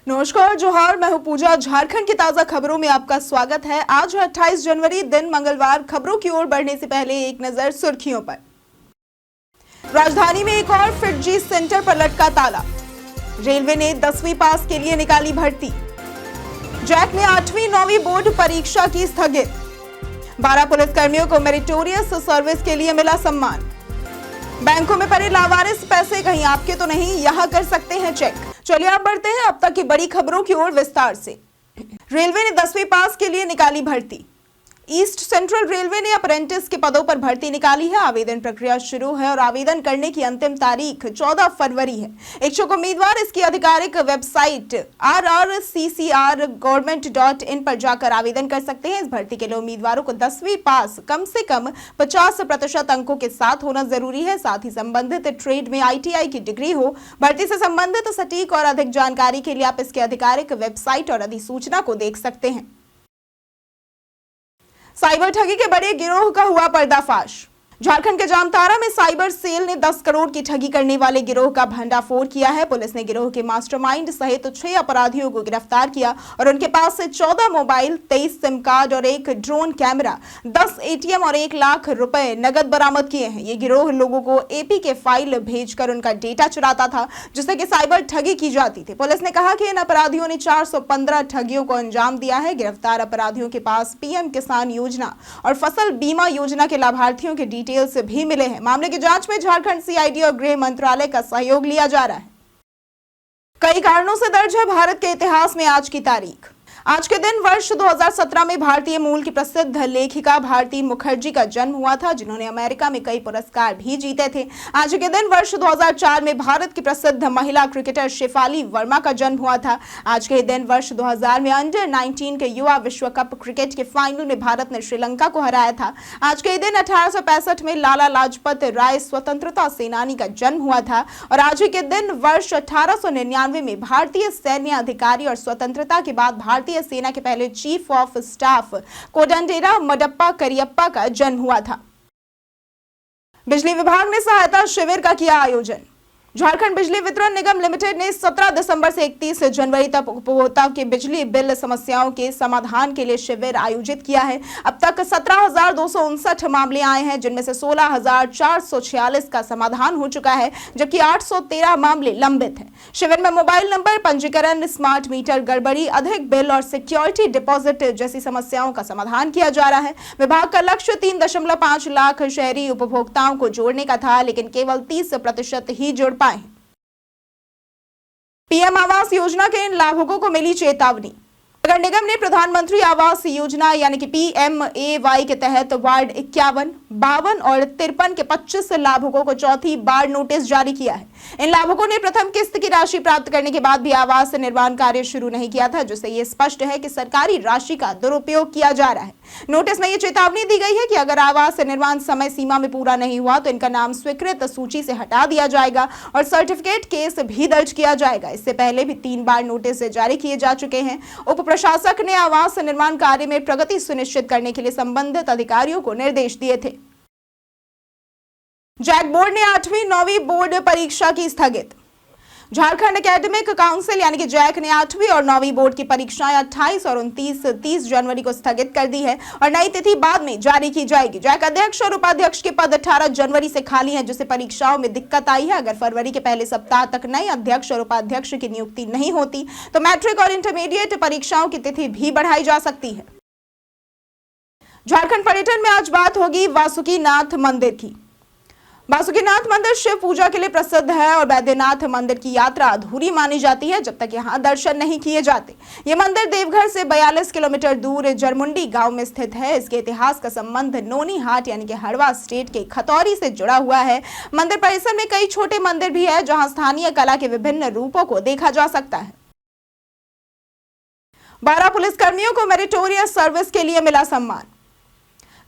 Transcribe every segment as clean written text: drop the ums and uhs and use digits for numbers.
नमस्कार, जोहार। मैं हूं पूजा। झारखंड की ताजा खबरों में आपका स्वागत है। आज है 28 जनवरी, दिन मंगलवार। खबरों की ओर बढ़ने से पहले एक नजर सुर्खियों पर। राजधानी में एक और फिटजी सेंटर पर लटका ताला। रेलवे ने 10वीं पास के लिए निकाली भर्ती। जैक ने 8वीं 9वीं बोर्ड परीक्षा की स्थगित। 12 पुलिसकर्मियों को मेरिटोरियस सर्विस के लिए मिला सम्मान। बैंकों में पड़े लावारिस पैसे कहीं आपके तो नहीं, यहां कर सकते हैं चेक। चलिए आप बढ़ते हैं अब तक की बड़ी खबरों की ओर विस्तार से। रेलवे ने 10वीं पास के लिए निकाली भर्ती। ईस्ट सेंट्रल रेलवे ने अप्रेंटिस के पदों पर भर्ती निकाली है। आवेदन प्रक्रिया शुरू है और आवेदन करने की अंतिम तारीख 14 फरवरी है। इच्छुक उम्मीदवार इसकी आधिकारिक वेबसाइट rrccrgovernment.in पर जाकर आवेदन कर सकते हैं। इस भर्ती के लिए उम्मीदवारों को 10वीं पास कम से कम 50% अंकों के साथ होना जरूरी है। साथ ही संबंधित ट्रेड में ITI की डिग्री हो। भर्ती से संबंधित सटीक और अधिक जानकारी के लिए आप इसके आधिकारिक वेबसाइट और अधिसूचना को देख सकते हैं। साइबर ठगी के बड़े गिरोह का हुआ पर्दाफाश। झारखंड के जामताड़ा में साइबर सेल ने 10 करोड़ की ठगी करने वाले गिरोह का भंडाफोड़ किया है। पुलिस ने गिरोह के मास्टरमाइंड सहित 6 अपराधियों को गिरफ्तार किया और उनके पास से 14 मोबाइल, 23 सिम कार्ड और एक ड्रोन कैमरा, 10 ATM और 1 लाख रुपए नगद बरामद किए हैं। ये गिरोह लोगों को APK फाइल भेजकर उनका डेटा चुराता था, जिससे कि साइबर ठगी की जाती थी। पुलिस ने कहा कि इन अपराधियों ने 415 ठगियों को अंजाम दिया है। गिरफ्तार अपराधियों के पास PM किसान योजना और फसल बीमा योजना के लाभार्थियों के डिटेल्स भी मिले हैं। मामले की जांच में झारखंड CID और गृह मंत्रालय का सहयोग लिया जा रहा है। कई कारणों से दर्ज है भारत के इतिहास में आज की तारीख। आज के दिन वर्ष 2017 में भारतीय मूल की प्रसिद्ध लेखिका भारती मुखर्जी का जन्म हुआ था, जिन्होंने अमेरिका में कई पुरस्कार भी जीते थे। आज के दिन वर्ष 2004 में भारत की प्रसिद्ध महिला क्रिकेटर शेफाली वर्मा का जन्म हुआ था। आज के दिन वर्ष 2000 में अंडर 19 के युवा विश्व कप क्रिकेट के फाइनल में भारत ने श्रीलंका को हराया था। आज के दिन 1865 में लाला लाजपत राय स्वतंत्रता सेनानी का जन्म हुआ था और आज के दिन वर्ष 1899 में भारतीय सैन्य अधिकारी और स्वतंत्रता के बाद भारतीय सेना के पहले chief of staff Kodandera Madappa Cariappa का जन्म हुआ था। बिजली विभाग ने सहायता शिविर का किया आयोजन। झारखंड बिजली वितरण निगम लिमिटेड ने 17 दिसंबर से 31 जनवरी तक उपभोक्ताओं के बिजली बिल समस्याओं के समाधान के लिए शिविर आयोजित किया है। अब तक 17,259 मामले आए हैं, जिनमें से 16,446 का समाधान हो चुका है, जबकि 813 मामले लंबित हैं। शिविर में मोबाइल नंबर पंजीकरण, स्मार्ट मीटर गड़बड़ी, अधिक बिल और सिक्योरिटी डिपॉजिट जैसी समस्याओं का समाधान किया जा रहा है। विभाग का लक्ष्य 3.5 लाख शहरी उपभोक्ताओं को जोड़ने का था, लेकिन केवल 30% ही जुड़ पाए। PM आवास योजना के इन लाभुकों को मिली चेतावनी। नगर निगम ने प्रधानमंत्री आवास योजना यानी कि PMAY के तहत वार्ड 51, 52 और 53 के 25 लाभुकों को चौथी बार नोटिस जारी किया है। इन लाभुकों ने प्रथम किस्त की राशि प्राप्त करने के बाद भी आवास निर्माण कार्य शुरू नहीं किया था, जिससे ये स्पष्ट है कि सरकारी राशि का दुरुपयोग किया जा रहा है। नोटिस में ये चेतावनी दी गई है कि अगर आवास निर्माण समय सीमा में पूरा नहीं हुआ तो इनका नाम स्वीकृत सूची से हटा दिया जाएगा और सर्टिफिकेट केस भी दर्ज किया जाएगा। इससे पहले भी 3 बार नोटिस जारी किए जा चुके हैं। उप प्रशासक ने आवास निर्माण कार्य में प्रगति सुनिश्चित करने के लिए संबंधित अधिकारियों को निर्देश दिए थे। जैक बोर्ड ने 8वीं 9वीं बोर्ड परीक्षा की स्थगित। झारखंड एकेडमिक काउंसिल यानी कि जैक ने 8वीं और 9वीं बोर्ड की परीक्षाएं 28 और 29-30 जनवरी को स्थगित कर दी है और नई तिथि बाद में जारी की जाएगी। जैक अध्यक्ष और उपाध्यक्ष के पद 18 जनवरी से खाली हैं, जिससे परीक्षाओं में दिक्कत आई है। अगर फरवरी के पहले सप्ताह तक नए अध्यक्ष और उपाध्यक्ष की नियुक्ति नहीं होती तो मैट्रिक और इंटरमीडिएट परीक्षाओं की तिथि भी बढ़ाई जा सकती है। झारखंड पर्यटन में आज बात होगी वासुकीनाथ मंदिर की। वासुकीनाथ मंदिर शिव पूजा के लिए प्रसिद्ध है और बैद्यनाथ मंदिर की यात्रा अधूरी मानी जाती है जब तक यहां दर्शन नहीं किए जाते। यह मंदिर देवघर से 42 किलोमीटर दूर जरमुंडी गांव में स्थित है। इसके इतिहास का संबंध नोनी हाट यानी कि हड़वा स्टेट के खतौरी से जुड़ा हुआ है। मंदिर परिसर में कई छोटे मंदिर भी है, जहां स्थानीय कला के विभिन्न रूपों को देखा जा सकता है। 12 पुलिसकर्मियों को मेरिटोरियस सर्विस के लिए मिला सम्मान।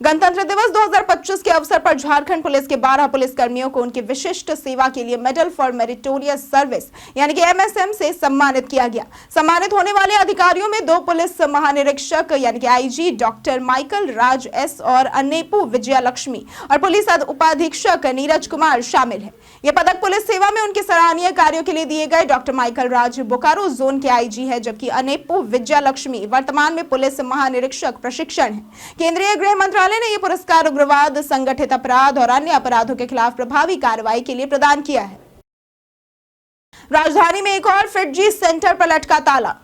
गणतंत्र दिवस 2025 के अवसर पर झारखंड पुलिस के 12 पुलिस कर्मियों को उनकी विशिष्ट सेवा के लिए मेडल फॉर मेरिटोरियस सर्विस यानी कि MSM से सम्मानित किया गया। सम्मानित होने वाले अधिकारियों में 2 पुलिस महानिरीक्षक यानी कि IG डॉक्टर माइकल राज एस और अनेपू विजयालक्ष्मी और पुलिस उपाधीक्षक नीरज कुमार शामिल है। यह पदक पुलिस सेवा में उनके सराहनीय कार्यों के लिए दिए गए। डॉक्टर माइकल राज बोकारो जोन के IG है, जबकि अनेपू विजयालक्ष्मी वर्तमान में पुलिस महानिरीक्षक प्रशिक्षण है। केंद्रीय गृह मंत्रालय ने यह पुरस्कार उग्रवाद, संगठित अपराध और अन्य अपराधों के खिलाफ प्रभावी कार्रवाई के लिए प्रदान किया है। राजधानी में एक और फिटजी सेंटर पर लटका ताला।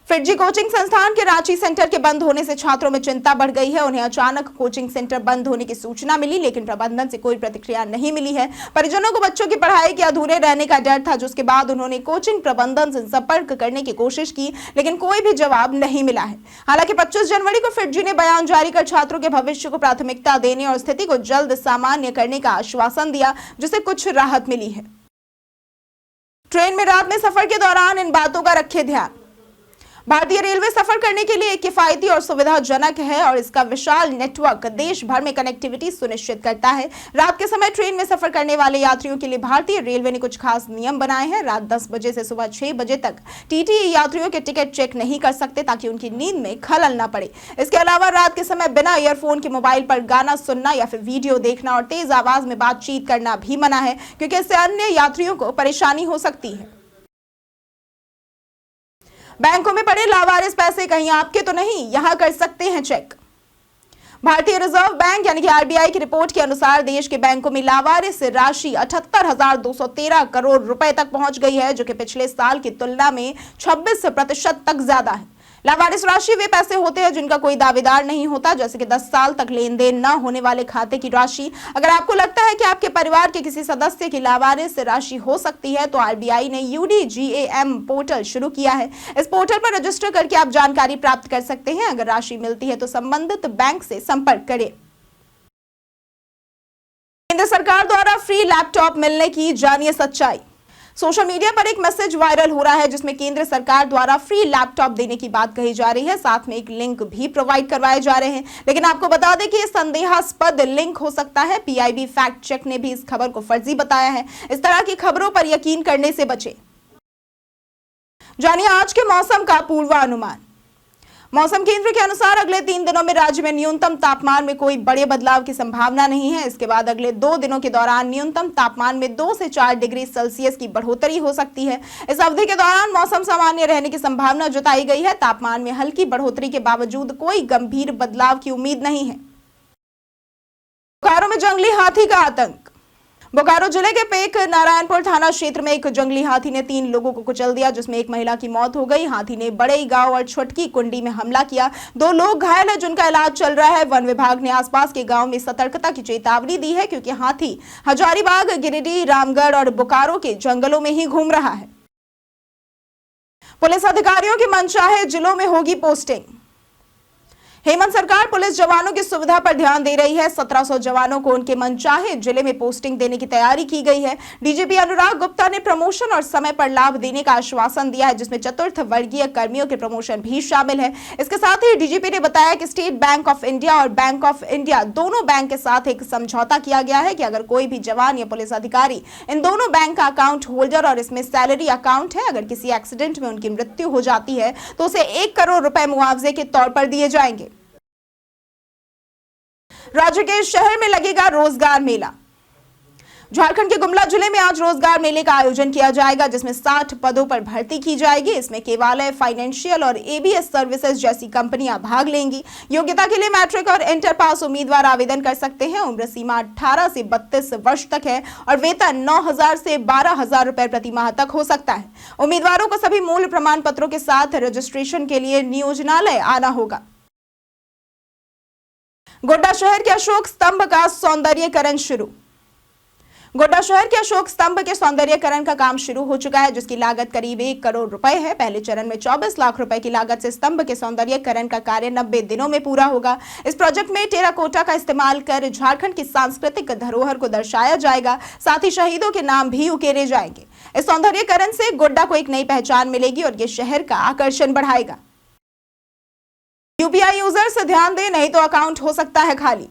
फिटजी कोचिंग संस्थान के रांची सेंटर के बंद होने से छात्रों में चिंता बढ़ गई है। उन्हें अचानक कोचिंग सेंटर बंद होने की सूचना मिली, लेकिन प्रबंधन से कोई प्रतिक्रिया नहीं मिली है। परिजनों को बच्चों की पढ़ाई के अधूरे रहने का डर था, जिसके बाद उन्होंने कोचिंग प्रबंधन से संपर्क करने की कोशिश की, लेकिन कोई भी जवाब नहीं मिला है। हालांकि 25 जनवरी को फिटजी ने बयान जारी कर छात्रों के भविष्य को प्राथमिकता देने और स्थिति को जल्द सामान्य करने का आश्वासन दिया, जिससे कुछ राहत मिली है। ट्रेन में रात में सफर के दौरान इन बातों का रखें ध्यान। भारतीय रेलवे सफर करने के लिए एक किफायती और सुविधाजनक है और इसका विशाल नेटवर्क देश भर में कनेक्टिविटी सुनिश्चित करता है। रात के समय ट्रेन में सफर करने वाले यात्रियों के लिए भारतीय रेलवे ने कुछ खास नियम बनाए हैं। रात 10 बजे से सुबह 6 बजे तक TTE यात्रियों के टिकट चेक नहीं कर सकते, ताकि उनकी नींद में खलल न पड़े। इसके अलावा रात के समय बिना ईयरफोन के मोबाइल पर गाना सुनना या फिर वीडियो देखना और तेज आवाज में बातचीत करना भी मना है, क्योंकि इससे अन्य यात्रियों को परेशानी हो सकती है। बैंकों में पड़े लावारिस पैसे कहीं आपके तो नहीं, यहां कर सकते हैं चेक। भारतीय रिजर्व बैंक यानी कि RBI की रिपोर्ट के अनुसार देश के बैंकों में लावारिस राशि 78,213 करोड़ रुपए तक पहुंच गई है, जो कि पिछले साल की तुलना में 26% तक ज्यादा है। लावारिस राशि वे पैसे होते हैं जिनका कोई दावेदार नहीं होता, जैसे कि 10 साल तक लेन देन न होने वाले खाते की राशि। अगर आपको लगता है कि आपके परिवार के किसी सदस्य की लावारिस राशि हो सकती है, तो RBI ने UDGAM पोर्टल शुरू किया है। इस पोर्टल पर रजिस्टर करके आप जानकारी प्राप्त कर सकते हैं। अगर राशि मिलती है तो संबंधित बैंक से संपर्क करें। केंद्र सरकार द्वारा फ्री लैपटॉप मिलने की जानिए सच्चाई। सोशल मीडिया पर एक मैसेज वायरल हो रहा है, जिसमें केंद्र सरकार द्वारा फ्री लैपटॉप देने की बात कही जा रही है। साथ में एक लिंक भी प्रोवाइड करवाए जा रहे हैं, लेकिन आपको बता दें कि यह संदेहास्पद लिंक हो सकता है। PIB फैक्ट चेक ने भी इस खबर को फर्जी बताया है। इस तरह की खबरों पर यकीन करने से बचें। जानिए आज के मौसम का पूर्वानुमान। मौसम केंद्र के अनुसार अगले 3 दिनों में राज्य में न्यूनतम तापमान में कोई बड़े बदलाव की संभावना नहीं है। इसके बाद अगले 2 दिनों के दौरान न्यूनतम तापमान में 2 से 4 डिग्री सेल्सियस की बढ़ोतरी हो सकती है। इस अवधि के दौरान मौसम सामान्य रहने की संभावना जताई गई है। तापमान में हल्की बढ़ोतरी के बावजूद कोई गंभीर बदलाव की उम्मीद नहीं है। बोकारो में जंगली हाथी का आतंक। बोकारो जिले के पेक नारायणपुर थाना क्षेत्र में एक जंगली हाथी ने 3 लोगों को कुचल दिया, जिसमें एक महिला की मौत हो गई। हाथी ने बड़ई गांव और छोटकी कुंडी में हमला किया। 2 लोग घायल हैं, जिनका इलाज चल रहा है। वन विभाग ने आसपास के गांव में सतर्कता की चेतावनी दी है, क्योंकि हाथी हजारीबाग, गिरिडीह, रामगढ़ और बोकारो के जंगलों में ही घूम रहा है। पुलिस अधिकारियों की मनचाहे जिलों में होगी पोस्टिंग। हेमंत सरकार पुलिस जवानों की सुविधा पर ध्यान दे रही है। 1700 जवानों को उनके मनचाहे जिले में पोस्टिंग देने की तैयारी की गई है। DGP अनुराग गुप्ता ने प्रमोशन और समय पर लाभ देने का आश्वासन दिया है, जिसमें चतुर्थ वर्गीय कर्मियों के प्रमोशन भी शामिल है। इसके साथ ही DGP ने बताया कि स्टेट बैंक ऑफ इंडिया और बैंक ऑफ इंडिया दोनों बैंक के साथ एक समझौता किया गया है कि अगर कोई भी जवान या पुलिस अधिकारी इन दोनों बैंक का अकाउंट होल्डर और इसमें सैलरी अकाउंट है, अगर किसी एक्सीडेंट में उनकी मृत्यु हो जाती है तो उसे 1 करोड़ रुपए मुआवजे के तौर पर दिए जाएंगे। राज्य के शहर में लगेगा रोजगार मेला। झारखंड के गुमला जिले में आज रोजगार मेले का आयोजन किया जाएगा, जिसमें 60 पदों पर भर्ती की जाएगी। इसमें केवालय, फाइनेंशियल और ABS सर्विसेज जैसी कंपनियां भाग लेंगी। योग्यता के लिए मैट्रिक और इंटर पास उम्मीदवार आवेदन कर सकते हैं। उम्र सीमा 18 से 32 वर्ष तक है और वेतन 9,000 से 12,000 रुपए प्रति माह तक हो सकता है। उम्मीदवारों को सभी मूल प्रमाण पत्रों के साथ रजिस्ट्रेशन के लिए नियोजनालय आना होगा। गोड्डा शहर के अशोक स्तंभ का सौंदर्यीकरण शुरू। गोड्डा शहर के अशोक स्तंभ के सौंदर्यीकरण का काम शुरू हो चुका है, जिसकी लागत करीब 1 करोड़ रुपए है। पहले चरण में 24 लाख रुपए की लागत से स्तंभ के सौंदर्यीकरण का कार्य 90 दिनों में पूरा होगा। इस प्रोजेक्ट में टेराकोटा का इस्तेमाल कर झारखंड की सांस्कृतिक धरोहर को दर्शाया जाएगा। साथ ही शहीदों के नाम भी उकेरे जाएंगे। इस सौंदर्यीकरण से गोड्डा को एक नई पहचान मिलेगी और ये शहर का आकर्षण बढ़ाएगा। यूपीआई यूजर से ध्यान दें, नहीं तो अकाउंट हो सकता है खाली।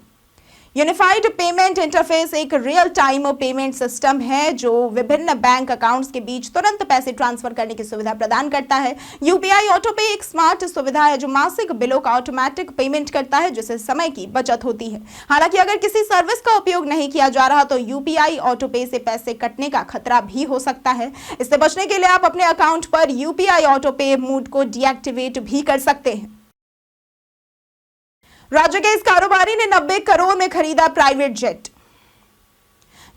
यूनिफाइड पेमेंट इंटरफेस एक रियल टाइम पेमेंट सिस्टम है जो विभिन्न बैंक अकाउंट्स के बीच तुरंत पैसे ट्रांसफर करने की सुविधा प्रदान करता है। यूपीआई ऑटो पे एक स्मार्ट सुविधा है जो मासिक बिलों का ऑटोमेटिक पेमेंट करता है, जिससे समय की बचत होती है। हालांकि अगर किसी सर्विस का उपयोग नहीं किया जा रहा तो यूपीआई ऑटो पे से पैसे कटने का खतरा भी हो सकता है। इससे बचने के लिए आप अपने अकाउंट पर यूपीआई ऑटो पे मोड को डीएक्टिवेट भी कर सकते हैं। राज्य के इस कारोबारी ने 90 करोड़ में खरीदा प्राइवेट जेट।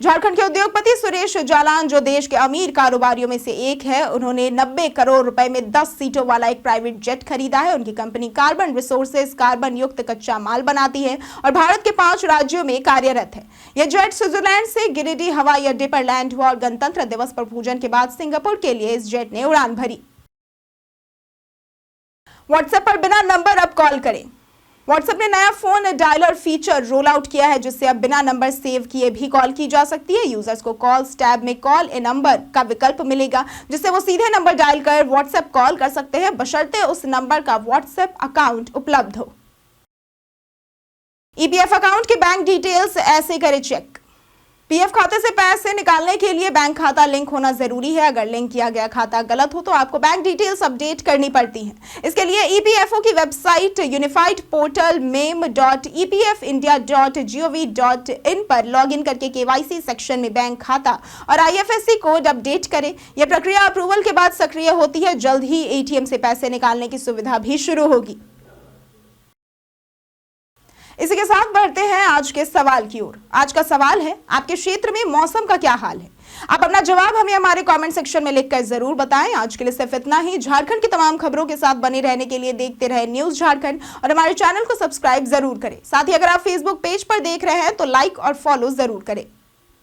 झारखंड के उद्योगपति सुरेश जालान, जो देश के अमीर कारोबारियों में से एक है, उन्होंने 90 करोड़ रुपए में 10 सीटों वाला एक प्राइवेट जेट खरीदा है। उनकी कंपनी कार्बन रिसोर्सेज कार्बन युक्त कच्चा माल बनाती है और भारत के 5 राज्यों में कार्यरत है। यह जेट स्विट्जरलैंड से गिरिडीह हवाई अड्डे पर लैंड हुआ और गणतंत्र दिवस पर पूजन के बाद सिंगापुर के लिए इस जेट ने उड़ान भरी। व्हाट्सएप पर बिना नंबर अब कॉल करें। व्हाट्सएप ने नया phone dialer feature roll out किया है, जिससे अब बिना नंबर सेव किए भी कॉल की जा सकती है। यूजर्स को कॉल्स टैब में कॉल ए नंबर का विकल्प मिलेगा, जिससे वो सीधे नंबर डायल कर व्हाट्सएप कॉल कर सकते हैं, बशर्ते उस नंबर का व्हाट्सएप अकाउंट उपलब्ध हो। ईपीएफ अकाउंट के बैंक डिटेल्स ऐसे करें चेक। पीएफ खाते से पैसे निकालने के लिए बैंक खाता लिंक होना जरूरी है। अगर लिंक किया गया खाता गलत हो तो आपको बैंक डिटेल्स अपडेट करनी पड़ती हैं। इसके लिए ईपीएफओ की वेबसाइट यूनिफाइड पोर्टल mem.epfindia.gov.in पर लॉगिन करके केवाईसी सेक्शन में बैंक खाता और आईएफएससी कोड अपडेट करें। यह प्रक्रिया अप्रूवल के बाद सक्रिय होती है। जल्द ही एटीएम से पैसे निकालने की सुविधा भी शुरू होगी। इसी के साथ बढ़ते हैं आज के सवाल की ओर। आज का सवाल है, आपके क्षेत्र में मौसम का क्या हाल है? आप अपना जवाब हमें हमारे कमेंट सेक्शन में लिखकर जरूर बताएं। आज के लिए सिर्फ इतना ही। झारखंड की तमाम खबरों के साथ बने रहने के लिए देखते रहे न्यूज झारखंड और हमारे चैनल को सब्सक्राइब जरूर करें। साथ ही अगर आप फेसबुक पेज पर देख रहे हैं तो लाइक और फॉलो जरूर करें।